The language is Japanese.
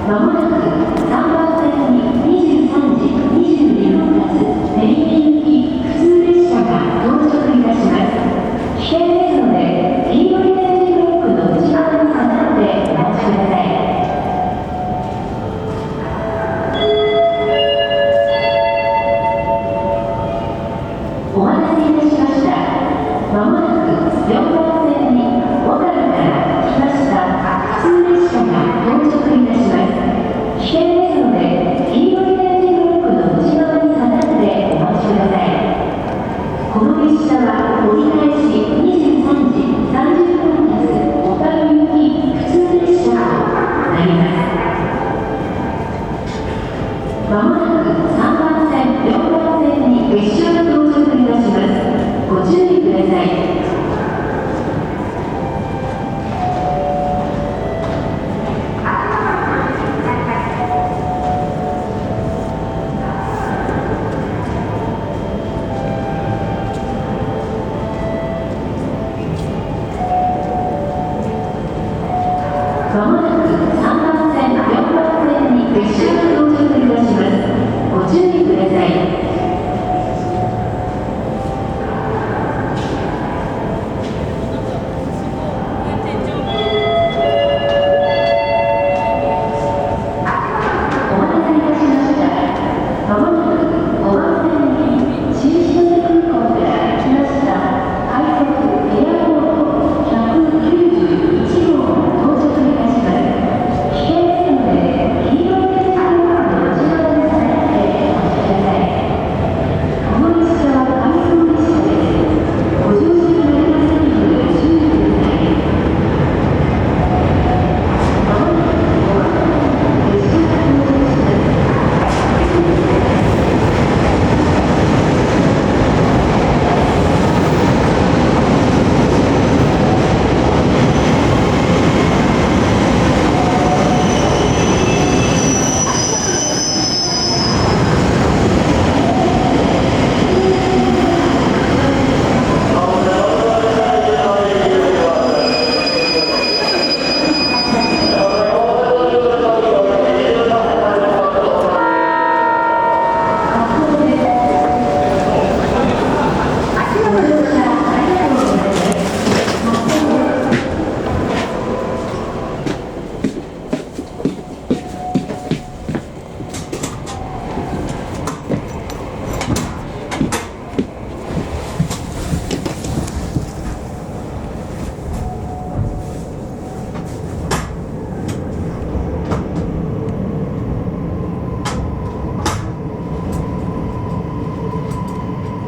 まもなく3番線に23時22分発練馬行き普通列車が到着いたします。危険ですので、黄色い点字ブロックの内側に下がってお待ちください。お待たせいたしました。まもなく4番線に小樽から来ました普通列車が到着いたします。危険ですので、黄色い点字ブロックの内側に下がってお待ちください。この列車は折り返し23時30分発小樽行き普通列車となります。まもなく3番線、4番線に列車が到着いたします。ご注意ください。まもなく3番線、4番線に列車が到着いたします。ご注意ください。